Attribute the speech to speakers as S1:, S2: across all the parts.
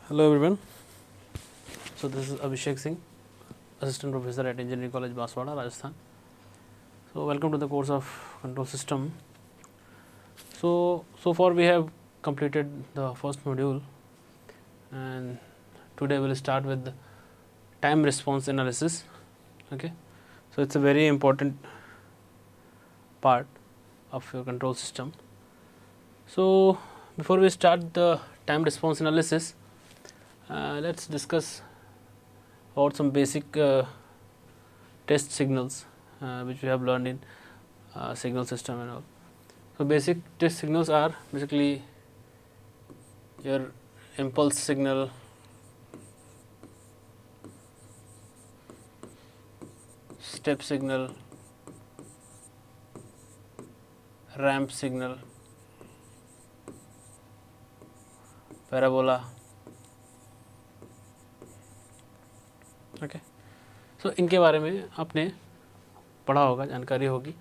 S1: Hello everyone. So this is Abhishek Singh, Assistant Professor at Engineering College, Banswara, Rajasthan. So welcome to the course of Control System. So far we have completed the first module, and today we'll start with time response analysis. Okay, so it's a very important part of your control system. So before we start the time response analysis, let's discuss about some basic test signals which we have learned in signal system and all. So basic test signals are basically your impulse signal, step signal, ramp signal, parabola. Okay, so इनके बारे में आपने पढ़ा होगा, जानकारी होगी.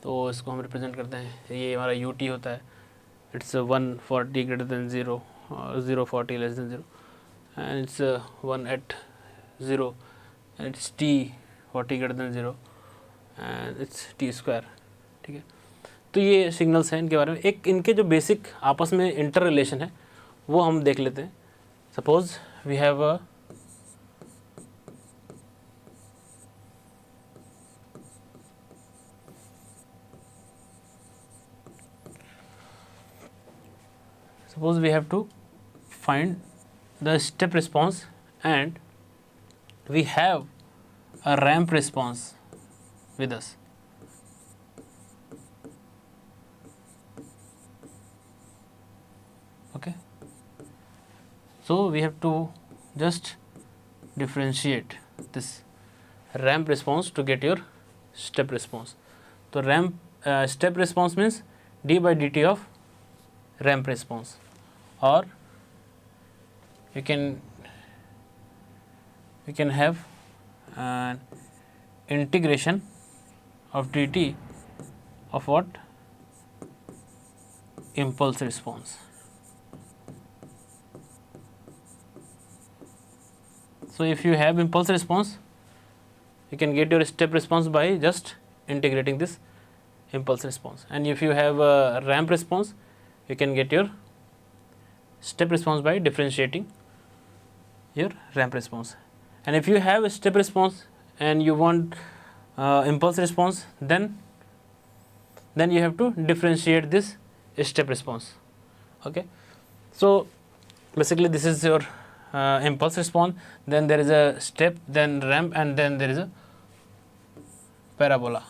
S1: तो इसको हम रिप्रेजेंट करते हैं, ये हमारा यू टी होता है. It's 1 for t greater than 0 और 0 for t less than 0, and it's 1 at 0 and it's t for t greater than 0 and it's t square. ठीक है, तो ये सिग्नल्स हैं. इनके बारे में एक इनके जो बेसिक आपस में इंटर रिलेशन है वो हम देख लेते हैं. Suppose we have a suppose we have to find the step response and we have a ramp response with us. Okay, so we have to just differentiate this ramp response to get your step response. So ramp step response means d by dt of ramp response, or you can have an integration of dt of what? Impulse response. So if you have impulse response, you can get your step response by just integrating this impulse response, and if you have a ramp response, you can get your step response by differentiating your ramp response. And if you have a step response and you want impulse response, then you have to differentiate this step response. Okay, so basically this is your impulse response, then there is a step, then ramp, and then there is a parabola.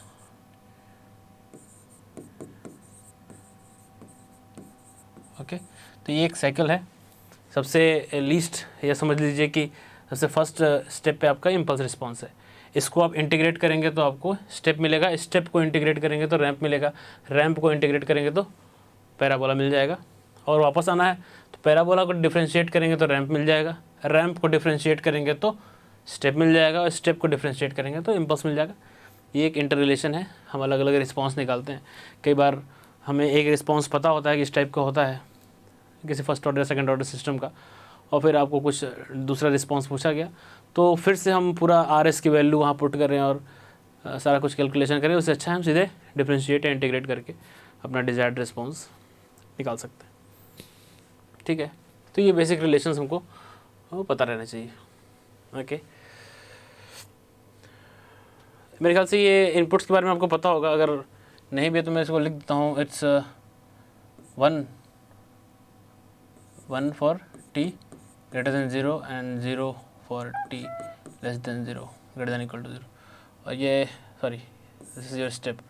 S1: Okay, तो ये एक cycle है. सबसे least या समझ लीजिए कि सबसे फर्स्ट स्टेप पे आपका इम्पल्स रिस्पॉन्स है. इसको आप इंटीग्रेट करेंगे तो आपको स्टेप मिलेगा, स्टेप को इंटीग्रेट करेंगे तो रैंप मिलेगा, रैंप को इंटीग्रेट करेंगे तो पैराबोला मिल जाएगा. और वापस आना है तो पैराबोला को डिफ्रेंशिएट करेंगे तो रैंप मिल जाएगा, रैंप को डिफ्रेंशिएट करेंगे तो स्टेप मिल जाएगा, और स्टेप को डिफ्रेंशिएट करेंगे तो इम्पल्स मिल जाएगा. ये एक इंटर रिलेशन है. हम अलग अलग रिस्पॉन्स निकालते हैं. कई बार हमें एक रिस्पॉन्स पता होता है कि इस टाइप का होता है किसी first order second order system का, और फिर आपको कुछ दूसरा रिस्पांस पूछा गया तो फिर से हम पूरा आर एस की वैल्यू वहाँ पुट कर रहे हैं और सारा कुछ कैलकुलेशन करें. उससे अच्छा है हम सीधे डिफ्रेंशिएट या इंटीग्रेट करके अपना डिजायर्ड रिस्पांस निकाल सकते हैं. ठीक है, तो ये बेसिक रिलेशंस हमको पता रहना चाहिए. ओके, मेरे ख्याल से ये इनपुट्स के बारे में आपको पता होगा. अगर नहीं भी तो मैं इसको लिख देता हूँ. It's 1 for t greater than 0 and 0 for t less than 0 greater than equal to 0. और ये this is your step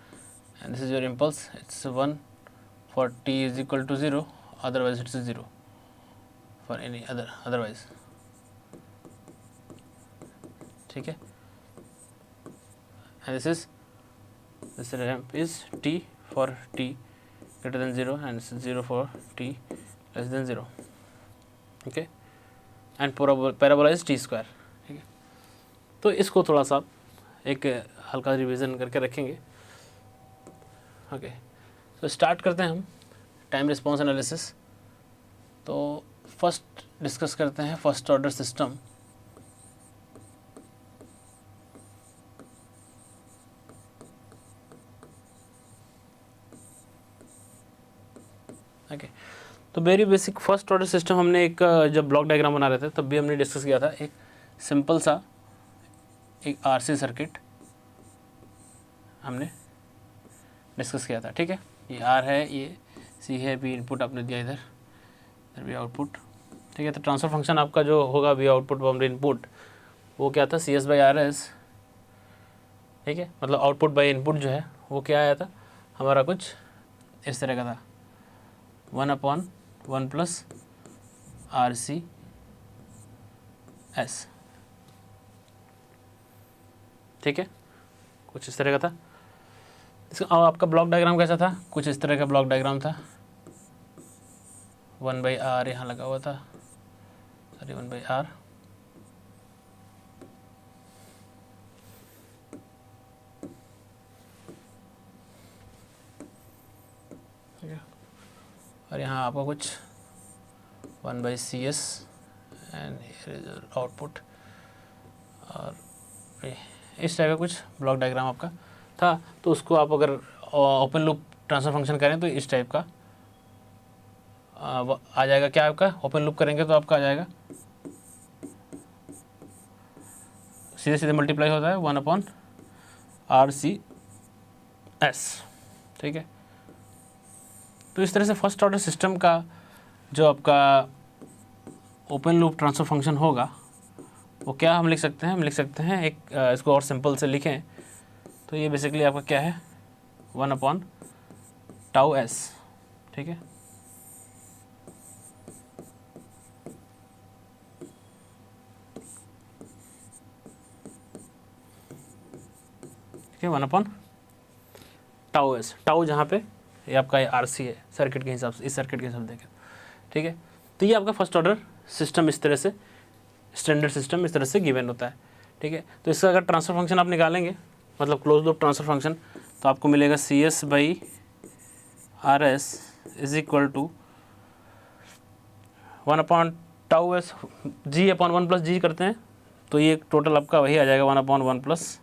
S1: and this is your impulse. It's 1 for t is equal to 0, otherwise it's 0 for any otherwise. ठीक है, and this ramp is t for t greater than 0 and 0 for t less than 0. Okay, and parabola is T square. ठीक है, तो इसको थोड़ा सा एक हल्का रिवीजन करके रखेंगे. ओके, तो स्टार्ट करते हैं हम टाइम रिस्पॉन्स एनालिसिस. तो फर्स्ट डिस्कस करते हैं फर्स्ट ऑर्डर सिस्टम। ओके, तो very basic first order system हमने एक जब ब्लॉक डायग्राम बना रहे थे तब भी हमने डिस्कस किया था। एक सिंपल सा एक आरसी सर्किट हमने डिस्कस किया था, ठीक है। ये आर है, ये सी है, बी इनपुट आपने दिया, इधर बी आउटपुट, ठीक है। तो ट्रांसफर फंक्शन आपका जो होगा बी आउटपुट बाई इनपुट, वो क्या था, C S by R S, ठीक है। मतलब आउटपुट बाई इनपुट जो है वो क्या आया था हमारा, कुछ इस तरह का था, 1/1 प्लस आर सी एस, ठीक है, कुछ इस तरह का था। इसका अब आपका ब्लॉक डायग्राम कैसा था, कुछ इस तरह का ब्लॉक डायग्राम था। 1/r यहाँ लगा हुआ था, सॉरी 1/r, और यहाँ आपका कुछ 1/cs एंड आउटपुट, और इस टाइप का कुछ ब्लॉक डायग्राम आपका था। तो उसको आप अगर ओपन लूप ट्रांसफर फंक्शन करें तो इस टाइप का आ जाएगा। क्या आपका ओपन लूप करेंगे तो आपका आ जाएगा, सीधे सीधे मल्टीप्लाई होता है 1/RCS, ठीक है। तो इस तरह से फर्स्ट ऑर्डर सिस्टम का जो आपका ओपन लूप ट्रांसफर फंक्शन होगा वो क्या हम लिख सकते हैं, हम लिख सकते हैं एक इसको और सिंपल से लिखें तो ये बेसिकली आपका क्या है, 1/τS, ठीक है। ठीक है, 1/τS, टाउ जहाँ पे ये आपका आरसी है सर्किट के हिसाब से, इस सर्किट के हिसाब से देखें, ठीक है। तो ये आपका फर्स्ट ऑर्डर सिस्टम इस तरह से, स्टैंडर्ड सिस्टम इस तरह से गिवन होता है, ठीक है। तो इसका अगर ट्रांसफर फंक्शन आप निकालेंगे, मतलब क्लोज लूप ट्रांसफर फंक्शन, तो आपको मिलेगा CS by R S is equal to 1/τS, G/1 plus G करते हैं तो ये टोटल आपका वही आ जाएगा 1/1 प्लस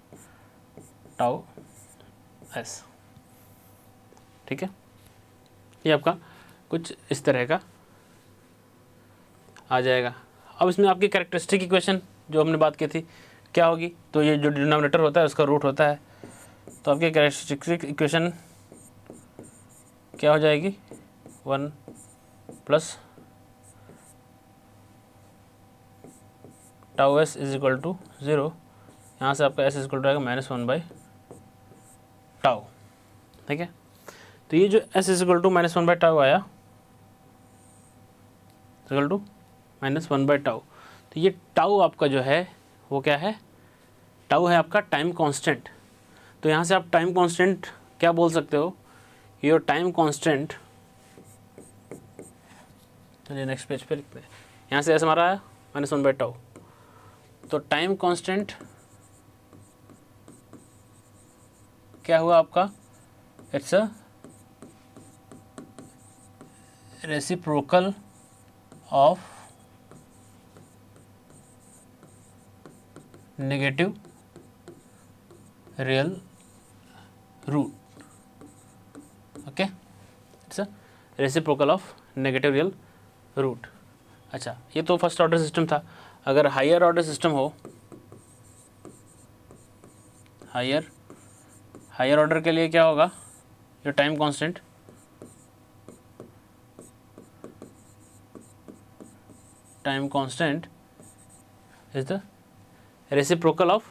S1: τS, ठीक है। ये आपका कुछ इस तरह का आ जाएगा। अब इसमें आपकी कैरेक्टरिस्टिक इक्वेशन जो हमने बात की थी क्या होगी, तो ये जो डिनोमिनेटर होता है उसका रूट होता है, तो आपकी कैरेक्टरिस्टिक इक्वेशन क्या हो जाएगी, 1 plus τS is equal to 0, यहाँ से आपका S इज इक्वल टू आएगा -1/τ, ठीक है। तो ये जो S इज इक्वल टू -1/τ आया, इक्वल टू -1/τ, तो ये टाउ आपका जो है वो क्या है, टाउ है आपका टाइम कांस्टेंट। तो यहाँ से आप टाइम कांस्टेंट क्या बोल सकते हो, योर टाइम कांस्टेंट, चलिए नेक्स्ट पेज पे लिखते हैं। यहाँ से ऐसा हमारा आया -1/τ, तो टाइम कांस्टेंट क्या हुआ आपका, it's a reciprocal of negative real root, okay, it's a reciprocal of negative real root. अच्छा, ये तो फर्स्ट ऑर्डर सिस्टम था। अगर हायर ऑर्डर सिस्टम हो, हायर ऑर्डर के लिए क्या होगा, जो time constant, time constant is the reciprocal of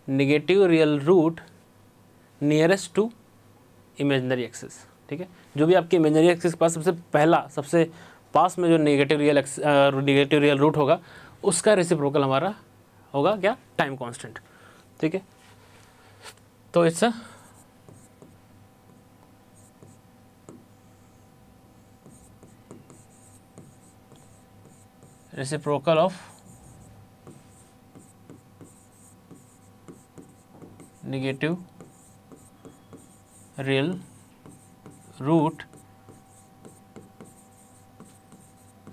S1: negative real root nearest to imaginary axis, ठीक है। जो भी आपके इमेजिनरी एक्सिस के पास सबसे पहला, सबसे पास में जो नेगेटिव रियल रूट होगा उसका रेसिप्रोकल हमारा होगा क्या, टाइम कांस्टेंट, ठीक है। तो it's a reciprocal of negative real root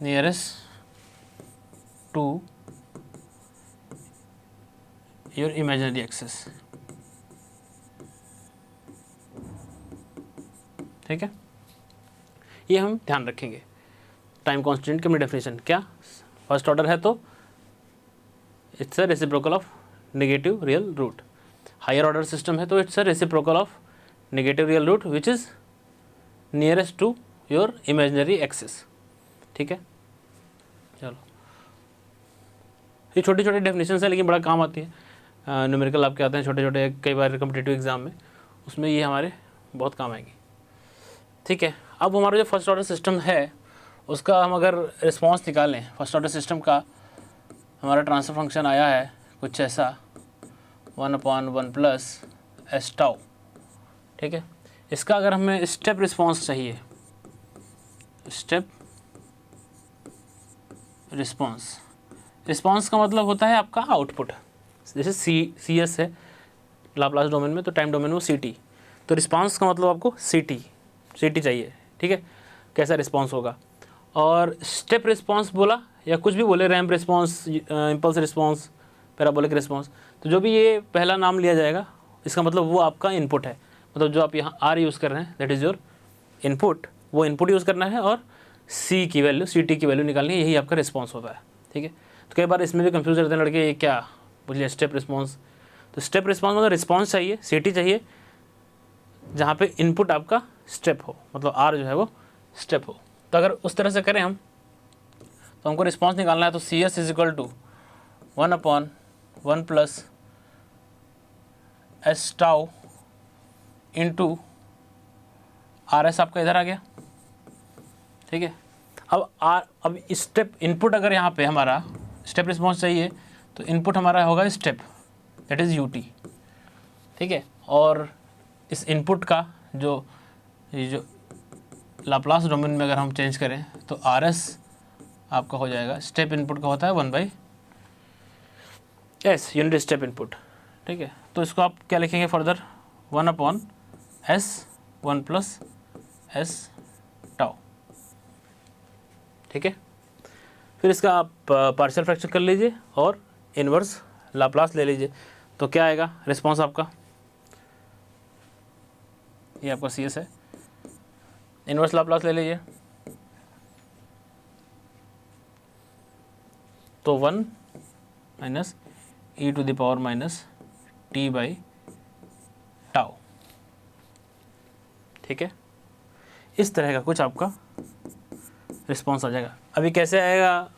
S1: nearest to your imaginary axis. ठीक है, ये हम ध्यान रखेंगे। टाइम कांस्टेंट की अपनी डेफिनेशन क्या, फर्स्ट ऑर्डर है तो it's a reciprocal of negative real root, higher order system है तो it's a reciprocal of negative real root which is nearest to your imaginary axis. ठीक है, चलो ये छोटी छोटी डेफिनेशन है लेकिन बड़ा काम आती है। न्यूमेरिकल आपके आते हैं छोटे छोटे कई बार कॉम्पिटिटिव एग्जाम में, उसमें ये हमारे बहुत काम आएगी। ठीक है, अब हमारा जो फर्स्ट ऑर्डर सिस्टम है उसका हम अगर रिस्पॉन्स निकालें, फर्स्ट ऑर्डर सिस्टम का हमारा ट्रांसफर फंक्शन आया है कुछ ऐसा 1/1 प्लस एस टाउ। ठीक है, इसका अगर हमें स्टेप रिस्पॉन्स चाहिए, स्टेप रिस्पॉन्स, रिस्पॉन्स का मतलब होता है आपका आउटपुट। जैसे सी एस है लाप्लास डोमेन में, तो टाइम डोमेन में सी टी, तो रिस्पॉन्स का मतलब आपको सी टी चाहिए। ठीक है, कैसा रिस्पॉन्स होगा। और स्टेप रिस्पॉन्स बोला या कुछ भी बोले, ramp response, impulse response, parabolic response, तो जो भी ये पहला नाम लिया जाएगा इसका मतलब वो आपका इनपुट है। मतलब जो आप यहाँ आर यूज़ कर रहे हैं दैट इज़ योर इनपुट, वो इनपुट यूज़ करना है और सी की वैल्यू, सी टी की वैल्यू निकालनी है, यही आपका रिस्पॉन्स होता है। ठीक है, तो कई बार इसमें भी कंफ्यूज रहते हैं लड़के, ये क्या बोलिए स्टेप रिस्पॉन्स। तो स्टेप रिस्पॉन्स मतलब रिस्पॉन्स चाहिए, सी टी चाहिए, जहाँ पे इनपुट आपका स्टेप हो, मतलब आर जो है वो स्टेप हो। तो अगर उस तरह से करें हम, तो हमको रिस्पॉन्स निकालना है, तो C S is equal to 1/1 plus S tau into R S आपका इधर आ गया। ठीक है, अब स्टेप इनपुट अगर यहाँ पे हमारा स्टेप रिस्पॉन्स चाहिए तो इनपुट हमारा होगा step, that is U T. ठीक है, और इस इनपुट का ये जो लाप्लास डोमेन में अगर हम चेंज करें तो आर एस आपका हो जाएगा, स्टेप इनपुट का होता है 1/s यूनिट स्टेप इनपुट। ठीक है, तो इसको आप क्या लिखेंगे further, 1/s 1 plus S tau. ठीक है, फिर इसका आप पार्शियल फ्रैक्शन कर लीजिए और इन्वर्स लाप्लास ले लीजिए, तो क्या आएगा रिस्पॉन्स आपका, ये आपका सी एस है, इन्वर्स लाप्लास ले लीजिए, तो 1 minus E to the power minus T by tau. ठीक है, इस तरह का कुछ आपका रिस्पॉन्स आ जाएगा। अभी कैसे आएगा,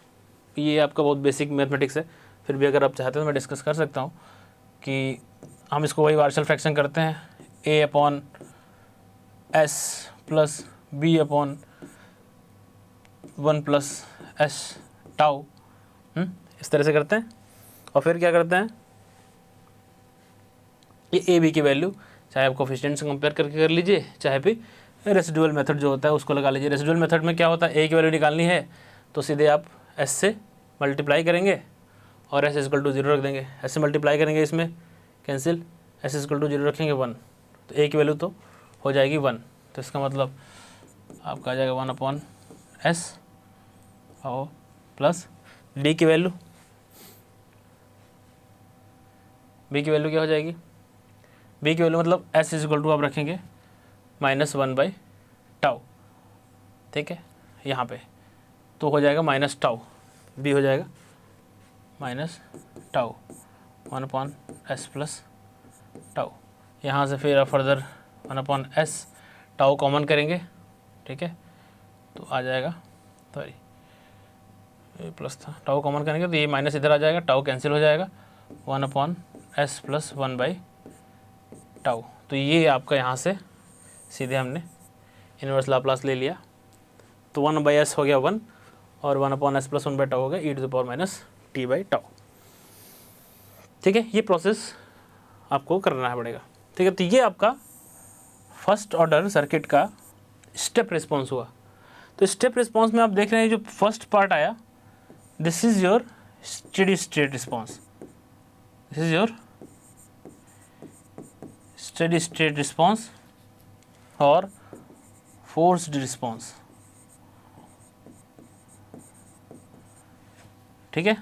S1: ये आपका बहुत बेसिक मैथमेटिक्स है, फिर भी अगर आप चाहते हैं तो मैं डिस्कस कर सकता हूँ कि हम इसको वही पार्शियल फ्रैक्शन करते हैं, a upon S plus B upon 1 plus S tau, इस तरह से करते हैं। और फिर क्या करते हैं, ये ए बी की वैल्यू चाहे आप कोफिशिएंट से कंपेयर करके कर लीजिए, चाहे फिर रेसिडुअल मेथड जो होता है उसको लगा लीजिए। रेसिडुअल मेथड में क्या होता है, ए की वैल्यू निकालनी है तो सीधे आप एस से मल्टीप्लाई करेंगे और एस इक्वल टू 0 रख देंगे, एस से मल्टीप्लाई करेंगे, इसमें कैंसिल, एस इक्वल टू 0 रखेंगे 1, तो ए की वैल्यू तो हो जाएगी 1, तो इसका मतलब आपका आ जाएगा 1/s और प्लस डी की वैल्यू, बी की वैल्यू क्या हो जाएगी, बी की वैल्यू मतलब एस इक्वल टू आप रखेंगे -1/टाउ। ठीक है, यहाँ पे तो हो जाएगा माइनस टाउ, बी हो जाएगा minus tau 1/s plus tau. यहाँ से फिर फर्दर 1/s टाउ कॉमन करेंगे। ठीक है, तो आ जाएगा, सॉरी प्लस था, टाउ कॉमन करेंगे तो ये माइनस इधर आ जाएगा, टाउ कैंसिल हो जाएगा, 1/s प्लस 1/टाउ। तो ये आपका यहाँ से सीधे हमने इनवर्स लाप्लास ले लिया, तो 1/s हो गया 1 और 1/s प्लस 1/टाउ हो गया e to the power minus T by tau. ठीक है, ये प्रोसेस आपको करना पड़ेगा। ठीक है, तो ये आपका फर्स्ट ऑर्डर सर्किट का स्टेप रिस्पॉन्स हुआ। तो स्टेप रिस्पॉन्स में आप देख रहे हैं जो फर्स्ट पार्ट आया, this is your steady state response, this is your steady state response और फोर्स्ड रिस्पॉन्स। ठीक है,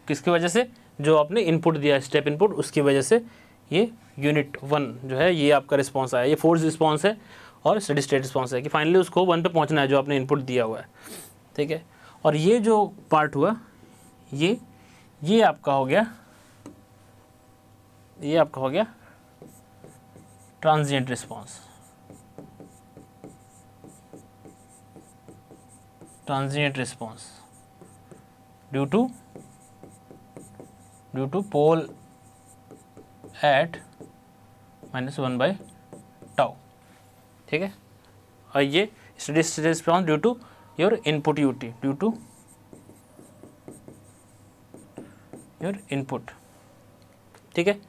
S1: किसकी वजह से, जो आपने इनपुट दिया स्टेप इनपुट, उसकी वजह से ये यूनिट 1 जो है ये आपका रिस्पॉन्स आया। ये फोर्स रिस्पॉन्स है और स्टेडी स्टेट रिस्पॉन्स है कि फाइनली उसको 1 पे पहुंचना है जो आपने इनपुट दिया हुआ है, ठीक है। और ये जो पार्ट हुआ ये आपका हो गया, ये आपका हो गया transient response, transient response due to pole at -1/टाउ, ठीक है। और ये steady state response due to your input u t, due to your input, ठीक है।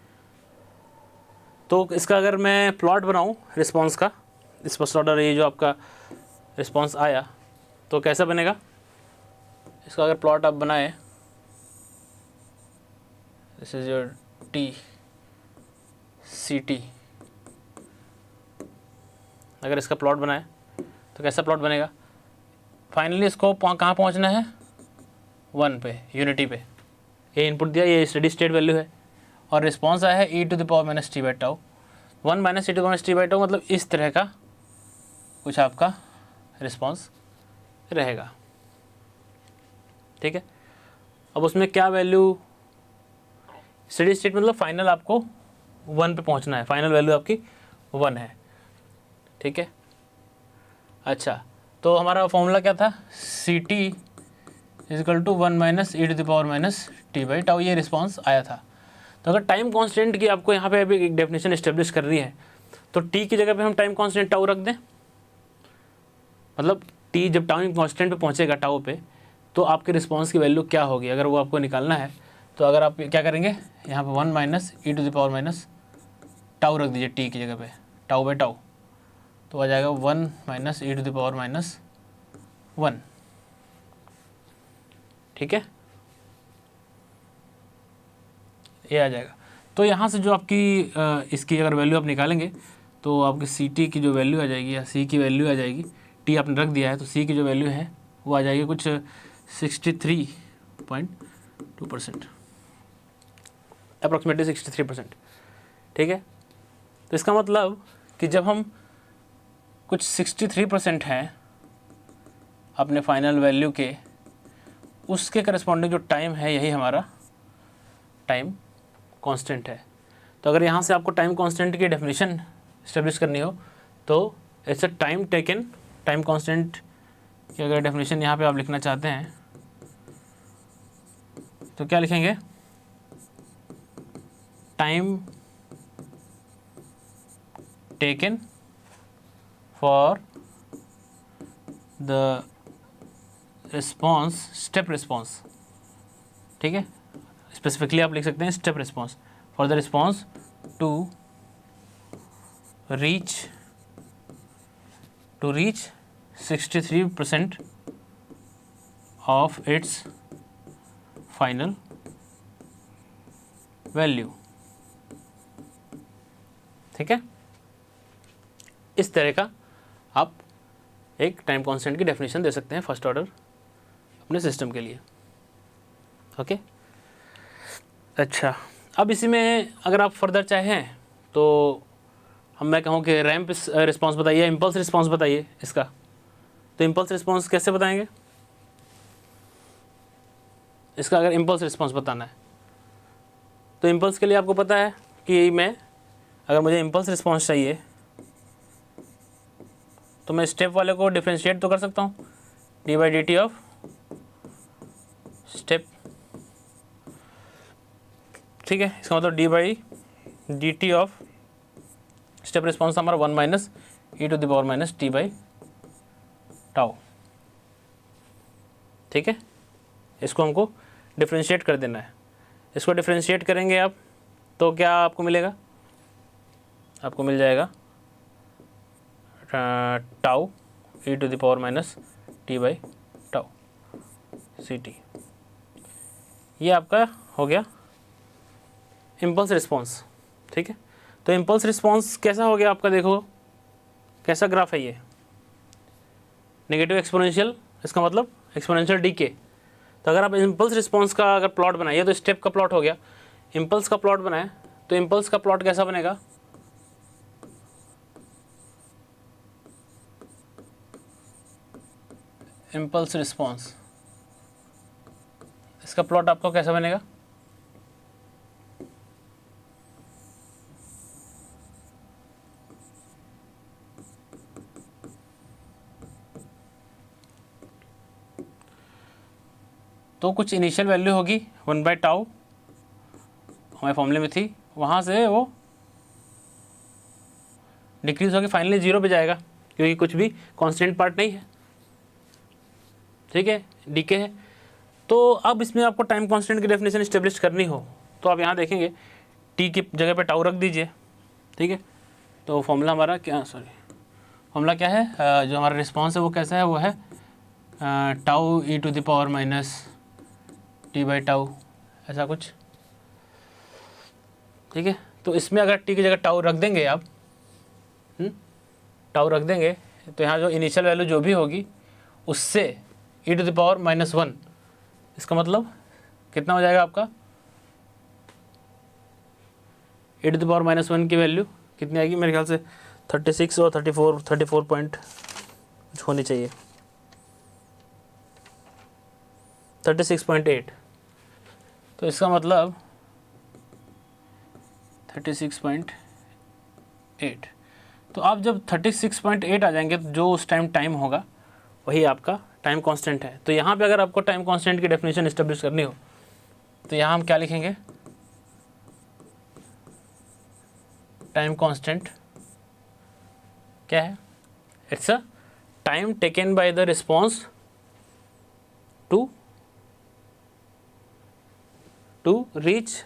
S1: तो इसका अगर मैं प्लॉट बनाऊं रिस्पॉन्स का, इस फर्स्ट ऑर्डर ये जो आपका रिस्पॉन्स आया तो कैसा बनेगा, इसका अगर प्लॉट आप बनाए, this is your T C T, अगर इसका प्लॉट बनाए तो कैसा प्लॉट बनेगा। फाइनली इसको कहाँ पहुँचना है, 1 पे, यूनिटी पे। ये इनपुट दिया, ये स्टेडी स्टेट वैल्यू है और रिस्पॉन्स आया है e⁻ - t/टाउ, 1 - e⁻ t/टाउ, मतलब इस तरह का कुछ आपका रिस्पॉन्स रहेगा, ठीक है। अब उसमें क्या वैल्यू, स्टेडी स्टेट मतलब फाइनल आपको 1 पे पहुंचना है, फाइनल वैल्यू आपकी 1 है, ठीक है। अच्छा, तो हमारा फॉर्मूला क्या था, C T equal to 1 - e⁻ t/टाउ, ये रिस्पॉन्स आया था। तो अगर टाइम कांस्टेंट की आपको यहाँ पे अभी एक डेफिनेशन इस्टेब्लिश कर रही है तो टी की जगह पे हम टाइम कांस्टेंट टाउ रख दें, मतलब टी जब टाइम कांस्टेंट पे पहुँचेगा टाउ पे तो आपके रिस्पॉन्स की वैल्यू क्या होगी, अगर वो आपको निकालना है तो अगर आप क्या करेंगे, यहाँ पे 1 - e⁻ टाउ रख दीजिए टी की जगह पे, टाउ/टाउ, तो आ जाएगा 1 - e⁻1, ठीक है, ये आ जाएगा। तो यहाँ से जो आपकी इसकी अगर वैल्यू आप निकालेंगे तो आपकी सी टी की जो वैल्यू आ जाएगी, या सी की वैल्यू आ जाएगी, टी आपने रख दिया है तो सी की जो वैल्यू है वो आ जाएगी कुछ 63.2%, अप्रॉक्सीमेटली 63%, ठीक है। तो इसका मतलब कि जब हम कुछ 63% हैं अपने फाइनल वैल्यू के, उसके करस्पॉन्डिंग जो टाइम है यही हमारा टाइम कांस्टेंट है। तो अगर यहाँ से आपको टाइम कांस्टेंट की डेफिनेशन इस्टेब्लिश करनी हो तो it's a time taken, time constant की अगर डेफिनेशन यहाँ पे आप लिखना चाहते हैं तो क्या लिखेंगे, time taken for the response, step response, ठीक है। स्पेसिफिकली आप लिख सकते हैं step response, for the response to reach 63% of its final value, ठीक है। इस तरह का आप एक टाइम कांस्टेंट की डेफिनेशन दे सकते हैं फर्स्ट ऑर्डर अपने सिस्टम के लिए, ओके। अच्छा, अब इसी में अगर आप फर्दर चाहें तो मैं कहूँ कि रैंप रिस्पांस बताइए, इम्पल्स रिस्पांस बताइए इसका। तो इम्पल्स रिस्पांस कैसे बताएंगे, इसका अगर इम्पल्स रिस्पांस बताना है तो इम्पल्स के लिए आपको पता है कि अगर मुझे इम्पल्स रिस्पांस चाहिए तो मैं स्टेप वाले को डिफ्रेंशिएट तो कर सकता हूँ, d/dt ऑफ स्टेप, ठीक है। इसका मतलब d/dt ऑफ स्टेप रिस्पॉन्स हमारा 1 - e⁻ t/टाउ, ठीक है। इसको हमको डिफ्रेंशिएट कर देना है। इसको डिफ्रेंशिएट करेंगे आप तो क्या आपको मिलेगा, आपको मिल जाएगा टाउ e⁻ t/टाउ ct, ये आपका हो गया इम्पल्स रिस्पॉन्स, ठीक है। तो इम्पल्स रिस्पॉन्स कैसा हो गया आपका, देखो कैसा ग्राफ है ये, नेगेटिव एक्सपोनेंशियल, इसका मतलब एक्सपोनेंशियल डीके। तो अगर आप इम्पल्स रिस्पॉन्स का अगर प्लॉट बनाइए तो स्टेप का प्लॉट हो गया, इम्पल्स का प्लॉट बनाए तो इम्पल्स का प्लॉट कैसा बनेगा, इम्पल्स रिस्पॉन्स, इसका प्लॉट आपका कैसा बनेगा, तो कुछ इनिशियल वैल्यू होगी 1/टाउ हमारे फॉर्मूले में थी, वहाँ से वो डिक्रीज होकर फाइनली 0 पे जाएगा, क्योंकि कुछ भी कांस्टेंट पार्ट नहीं है, ठीक है, डीके है। तो अब इसमें आपको टाइम कांस्टेंट की डेफिनेशन इस्टेब्लिश करनी हो तो आप यहाँ देखेंगे टी की जगह पे टाउ रख दीजिए, ठीक है। तो फॉर्मूला हमारा क्या, फॉर्मूला क्या है, जो हमारा रिस्पॉन्स है वो कैसा है, वो है टाउ e⁻ t/टाउ, ऐसा कुछ, ठीक है। तो इसमें अगर टी की जगह टाउ रख देंगे आप, टाउ रख देंगे तो यहाँ जो इनिशियल वैल्यू जो भी होगी उससे e⁻⁻1, इसका मतलब कितना हो जाएगा आपका, e⁻⁻1 की वैल्यू कितनी आएगी, मेरे ख्याल से 36 और 34 पॉइंट कुछ होनी चाहिए, 36.8। तो इसका मतलब 36.8। तो आप जब 36.8 आ जाएंगे तो जो उस टाइम होगा वही आपका टाइम कांस्टेंट है। तो यहाँ पे अगर आपको टाइम कांस्टेंट की डेफिनेशन इस्टेब्लिश करनी हो तो यहाँ हम क्या लिखेंगे, टाइम कांस्टेंट क्या है, it's a time taken by the response to reach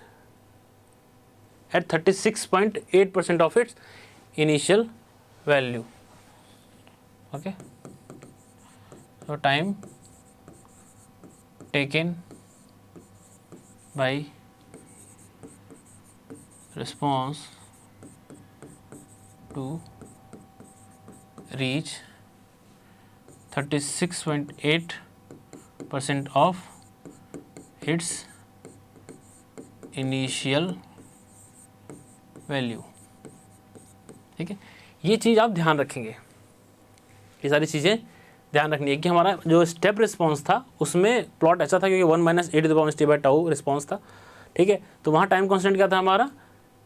S1: at 36.8% of its initial value. Okay, so time taken by response to reach 36.8% of its initial value, ठीक है। ये चीज़ आप ध्यान रखेंगे, ये सारी चीज़ें ध्यान रखनी है कि हमारा जो स्टेप रिस्पॉन्स था उसमें प्लॉट ऐसा था क्योंकि 1 - e⁻t/टाउ रिस्पॉन्स था, ठीक है। तो वहाँ टाइम कांस्टेंट क्या था हमारा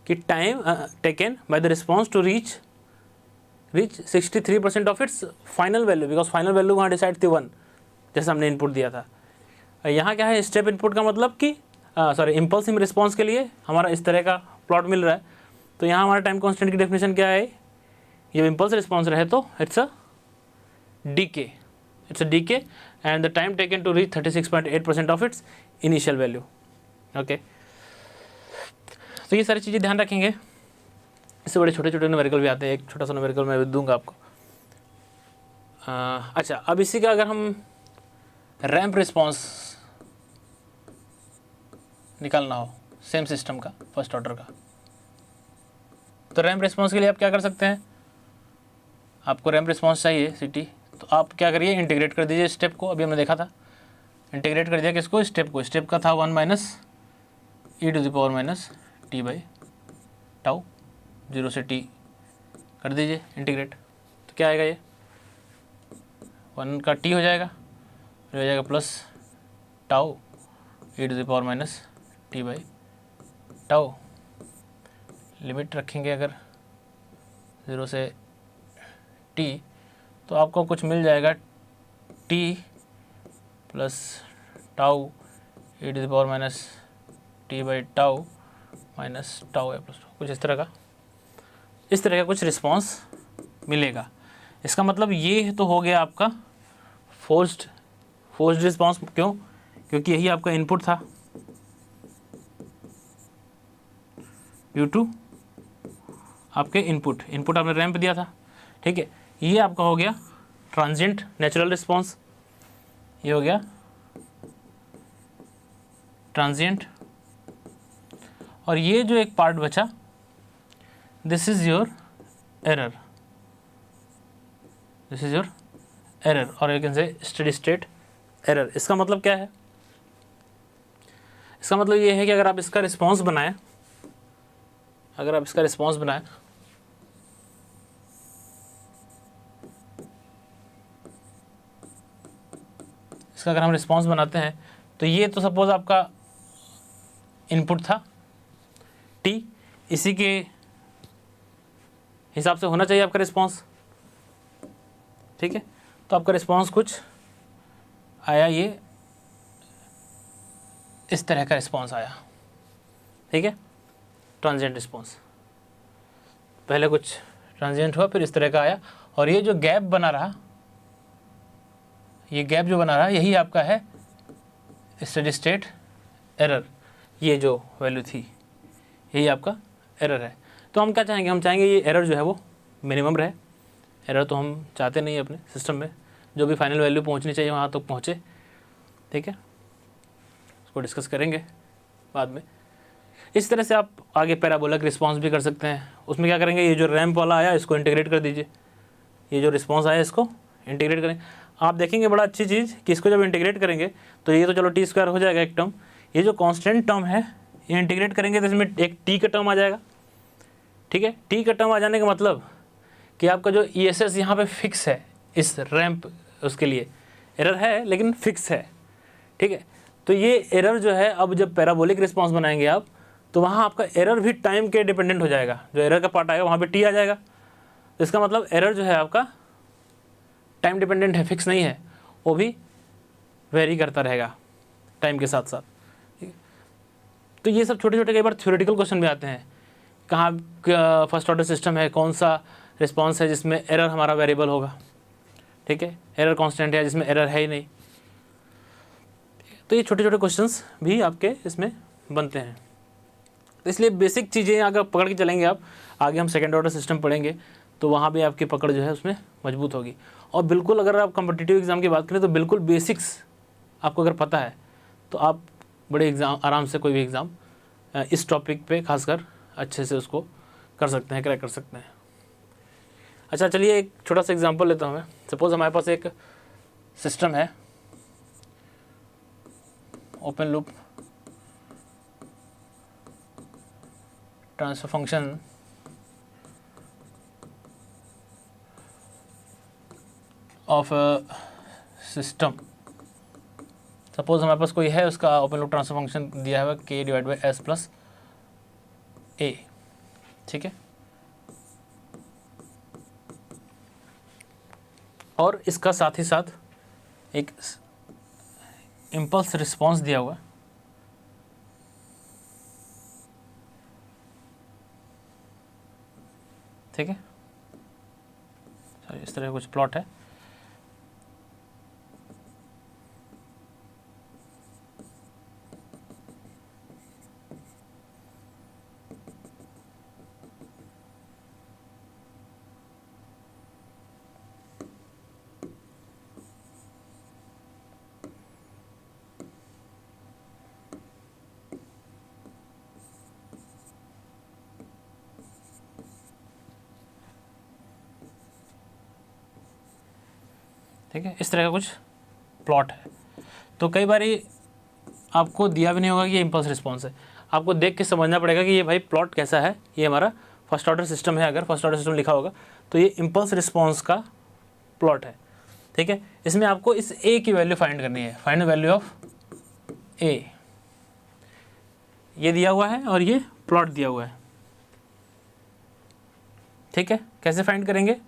S1: कि time taken by the response to reach 63% of its final value, because final value वहाँ डिसाइड थी 1, जैसे हमने इनपुट दिया था। यहाँ क्या है, स्टेप इनपुट का मतलब कि इम्पल्सिव रिस्पॉन्स के लिए हमारा इस तरह का प्लॉट मिल रहा है। तो यहाँ हमारा टाइम कांस्टेंट की डेफिनेशन क्या है, ये इम्पल्स रिस्पॉन्स रहे तो it's a decay and the time taken to reach 36.8% of its initial value. Okay, तो ये सारी चीज़ें ध्यान रखेंगे। इससे बड़े छोटे छोटे न्यूमेरिकल भी आते हैं, एक छोटा सा न्यूमेरिकल मैं भी दूंगा आपको। अच्छा, अब इसी का अगर हम रैंप रिस्पॉन्स निकालना हो सेम सिस्टम का, फर्स्ट ऑर्डर का, तो रैंप रिस्पॉन्स के लिए आप क्या कर सकते हैं, आपको रैंप रिस्पॉन्स चाहिए सिटी, तो आप क्या करिए, इंटीग्रेट कर दीजिए स्टेप को। अभी हमने देखा था, इंटीग्रेट कर दिया किसको, स्टेप को। स्टेप का था 1 - e⁻t/टाउ, 0 से t कर दीजिए इंटीग्रेट, तो क्या आएगा, ये 1 का t हो जाएगा, फिर हो जाएगा प्लस टाउ e⁻t/टाउ। लिमिट रखेंगे अगर 0 से t, तो आपको कुछ मिल जाएगा t प्लस टाउ e⁻t/टाउ माइनस टाउ है प्लस, कुछ इस तरह का कुछ रिस्पॉन्स मिलेगा। इसका मतलब ये तो हो गया आपका फोर्स्ड रिस्पॉन्स। क्यों? क्योंकि यही आपका इनपुट था, ड्यू टू आपके इनपुट आपने रैंप दिया था, ठीक है। ये आपका हो गया ट्रांजिएंट नेचुरल रिस्पॉन्स, ये हो गया ट्रांजिएंट। और ये जो एक पार्ट बचा, दिस इज योर एरर, और you can say steady state error. इसका मतलब क्या है इसका मतलब ये है कि अगर आप इसका रिस्पॉन्स बनाएं, इसका अगर हम रिस्पॉन्स बनाते हैं तो ये तो सपोज आपका इनपुट था t, इसी के हिसाब से होना चाहिए आपका रिस्पॉन्स, ठीक है। तो आपका रिस्पॉन्स कुछ आया, ये इस तरह का रिस्पॉन्स आया, ठीक है, ट्रांजिएंट रिस्पॉन्स। पहले कुछ ट्रांजिएंट हुआ, फिर इस तरह का आया, और ये जो गैप बना रहा, ये गैप जो बना रहा, यही आपका है स्टेडी स्टेट एरर। ये जो वैल्यू थी यही आपका एरर है। तो हम क्या चाहेंगे, हम चाहेंगे ये एरर जो है वो मिनिमम रहे। एरर तो हम चाहते नहीं अपने सिस्टम में, जो भी फाइनल वैल्यू पहुंचनी चाहिए वहाँ तक पहुँचे, ठीक है। उसको डिस्कस करेंगे बाद में। इस तरह से आप आगे पैराबोलिक रिस्पांस भी कर सकते हैं। उसमें क्या करेंगे, ये जो रैंप वाला आया इसको इंटीग्रेट कर दीजिए, ये जो रिस्पांस आया इसको इंटीग्रेट करें। आप देखेंगे बड़ा अच्छी चीज़ कि इसको जब इंटीग्रेट करेंगे तो ये तो चलो टी स्क्वायर हो जाएगा एक टर्म, ये जो कांस्टेंट टर्म है ये इंटीग्रेट करेंगे तो इसमें एक टी का टर्म आ जाएगा, ठीक है। टी का टर्म आ जाने का मतलब कि आपका जो ई एस एस यहाँ पर फिक्स है, इस रैंप उसके लिए एरर है लेकिन फिक्स है, ठीक है। तो ये एरर जो है, अब जब पैराबोलिक रिस्पांस बनाएंगे आप तो वहाँ आपका एरर भी टाइम के डिपेंडेंट हो जाएगा। जो एरर का पार्ट आएगा वहाँ पे टी आ जाएगा। तो इसका मतलब एरर जो है आपका टाइम डिपेंडेंट है, फिक्स नहीं है, वो भी वेरी करता रहेगा टाइम के साथ साथ, ठीक है। तो ये सब छोटे छोटे कई बार थ्योरेटिकल क्वेश्चन भी आते हैं, कहाँ फर्स्ट ऑर्डर सिस्टम है, कौन सा रिस्पॉन्स है जिसमें एरर हमारा वेरिएबल होगा, ठीक है, एरर कांस्टेंट है जिसमें एरर है ही नहीं। तो ये छोटे छोटे क्वेश्चंस भी आपके इसमें बनते हैं। तो इसलिए बेसिक चीज़ें अगर पकड़ के चलेंगे आप, आगे हम सेकेंड ऑर्डर सिस्टम पढ़ेंगे तो वहाँ भी आपकी पकड़ जो है उसमें मजबूत होगी। और बिल्कुल अगर आप कॉम्पिटिटिव एग्ज़ाम की बात करें तो बिल्कुल बेसिक्स आपको अगर पता है तो आप बड़े एग्ज़ाम आराम से कोई भी एग्ज़ाम इस टॉपिक पे खासकर अच्छे से उसको कर सकते हैं, क्रैक कर सकते हैं। अच्छा चलिए एक छोटा सा एग्जांपल लेता हूँ मैं। सपोज़ हमारे पास एक सिस्टम है, open loop transfer function of system. Suppose हमारे पास कोई है, उसका ओपन लूप ट्रांसफर फंक्शन दिया हुआ k divide by s plus a, ठीक है। और इसका साथ ही साथ एक इम्पल्स रिस्पॉन्स दिया हुआ, ठीक है। इस तरह का कुछ प्लॉट है। ठीक है, इस तरह का कुछ प्लॉट है। तो कई बार आपको दिया भी नहीं होगा कि ये इम्पल्स रिस्पॉन्स है, आपको देख के समझना पड़ेगा कि ये भाई प्लॉट कैसा है। ये हमारा फर्स्ट ऑर्डर सिस्टम है, अगर फर्स्ट ऑर्डर सिस्टम लिखा होगा तो ये इम्पल्स रिस्पॉन्स का प्लॉट है, ठीक है। इसमें आपको इस ए की वैल्यू फाइंड करनी है, फाइंड वैल्यू ऑफ ए, ये दिया हुआ है और ये प्लॉट दिया हुआ है, ठीक है। कैसे फाइंड करेंगे?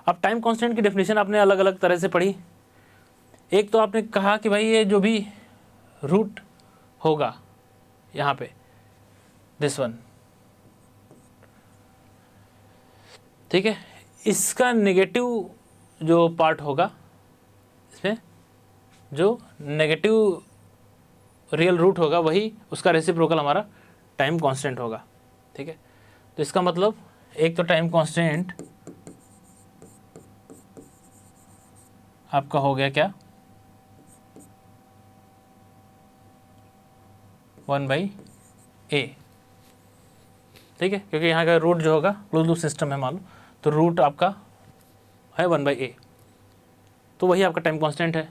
S1: अब टाइम कांस्टेंट की डेफिनेशन आपने अलग अलग तरह से पढ़ी। एक तो आपने कहा कि भाई ये जो भी रूट होगा यहाँ पे, दिस वन, ठीक है, इसका नेगेटिव जो पार्ट होगा, इसमें जो नेगेटिव रियल रूट होगा वही उसका रेसिप्रोकल हमारा टाइम कांस्टेंट होगा, ठीक है। तो इसका मतलब एक तो टाइम कांस्टेंट आपका हो गया क्या, 1/a, ठीक है, क्योंकि यहाँ का रूट जो होगा क्लोज लूप सिस्टम है मान लो, तो रूट आपका है 1/a, तो वही आपका टाइम कांस्टेंट है।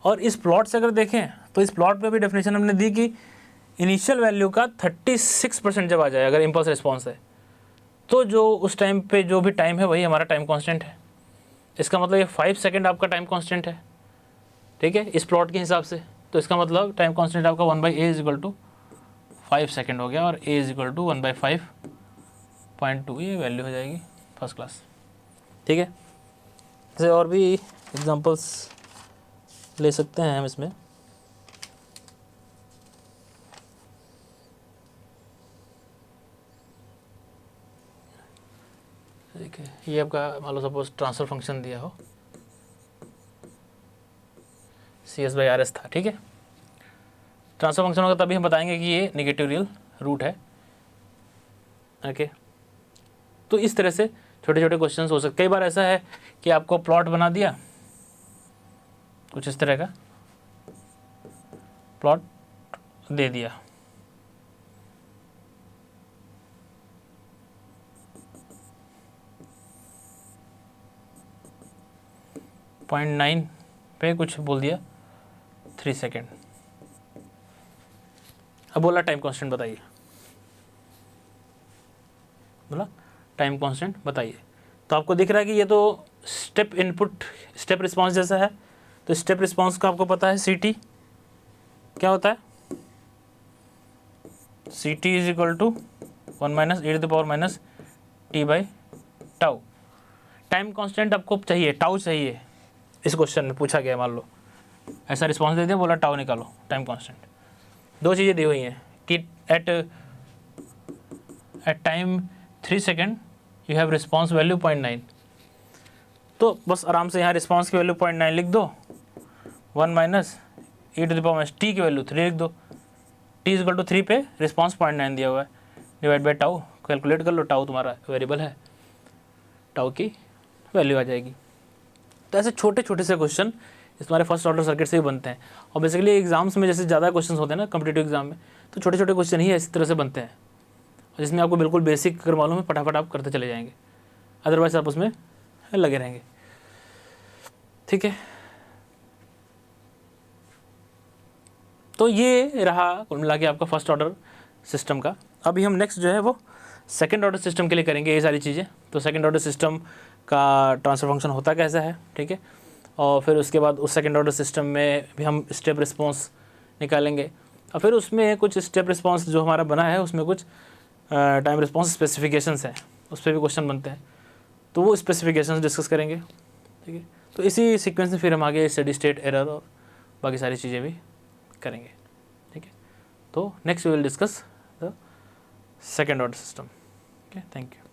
S1: और इस प्लॉट से अगर देखें तो इस प्लॉट पे भी डेफिनेशन हमने दी कि इनिशियल वैल्यू का 36% जब आ जाए अगर इम्पल्स रिस्पॉन्स है, तो जो उस टाइम पे जो भी टाइम है वही हमारा टाइम कांस्टेंट है। इसका मतलब ये 5 सेकंड आपका टाइम कांस्टेंट है, ठीक है, इस प्लॉट के हिसाब से। तो इसका मतलब टाइम कांस्टेंट आपका 1/a is equal to 5 second हो गया, और a इज इक्वल टू 1/5.2 ये वैल्यू हो जाएगी फर्स्ट क्लास, ठीक है। जैसे और भी एग्जांपल्स ले सकते हैं हम इसमें। ठीक है, ये आपका मान लो सपोज ट्रांसफर फंक्शन दिया हो, CS/RS था, ठीक है। ट्रांसफर फंक्शन होगा तभी हम बताएंगे कि ये नेगेटिव रियल रूट है, ओके। तो इस तरह से छोटे छोटे क्वेश्चन हो सकते। कई बार ऐसा है कि आपको प्लॉट बना दिया कुछ इस तरह का, प्लॉट दे दिया, पॉइंट 9 पे कुछ बोल दिया 3 सेकेंड। अब बोला टाइम कांस्टेंट बताइए, बोला टाइम कांस्टेंट बताइए। तो आपको दिख रहा है कि ये तो स्टेप इनपुट स्टेप रिस्पांस जैसा है। तो स्टेप रिस्पांस का आपको पता है CT क्या होता है, CT इज इक्वल टू 1 - e⁻t/टाउ। टाइम कांस्टेंट आपको चाहिए, टाउ चाहिए, इस क्वेश्चन में पूछा गया। मान लो ऐसा रिस्पांस दे दिया, बोला टाउ निकालो टाइम कांस्टेंट। दो चीज़ें दी हुई हैं कि at time 3 second you have response value 0.9। तो बस आराम से यहाँ रिस्पांस की वैल्यू 0.9 लिख दो, 1 - e⁻t की वैल्यू 3 लिख दो। t इज इक्वल टू 3 पे रिस्पांस 0.9 दिया हुआ है, डिवाइड बाई टाउ कैलकुलेट कर लो, टाउ तुम्हारा वेरिएबल है, टाउ की वैल्यू आ जाएगी। तो ऐसे छोटे छोटे से क्वेश्चन इस तुम्हारे फर्स्ट ऑर्डर सर्किट से ही बनते हैं। और बेसिकली एग्जाम्स में जैसे ज़्यादा क्वेश्चन होते हैं ना कॉम्पिटिटिव एग्जाम में, तो छोटे छोटे क्वेश्चन ही इसी तरह से बनते हैं, जिसमें आपको बिल्कुल बेसिक अगर मालूम है फटाफट आप करते चले जाएंगे, अदरवाइज आप उसमें लगे रहेंगे, ठीक है। तो ये रहा कुल मिला के आपका फर्स्ट ऑर्डर सिस्टम का। अभी हम नेक्स्ट जो है वो सेकंड ऑर्डर सिस्टम के लिए करेंगे ये सारी चीज़ें। तो सेकंड ऑर्डर सिस्टम का ट्रांसफर फंक्शन होता कैसा है, ठीक है। और फिर उसके बाद उस सेकंड ऑर्डर सिस्टम में भी हम स्टेप रिस्पॉन्स निकालेंगे, और फिर उसमें कुछ स्टेप रिस्पॉन्स जो हमारा बना है उसमें कुछ टाइम रिस्पॉन्स स्पेसिफिकेशंस हैं, उस पर भी क्वेश्चन बनते हैं, तो वो स्पेसिफिकेशंस डिस्कस करेंगे, ठीक है। तो इसी सीक्वेंस में फिर हम आगे स्टेडी स्टेट एरर और बाकी सारी चीज़ें भी करेंगे, ठीक है। तो next we will discuss the second order system, okay. Thank you.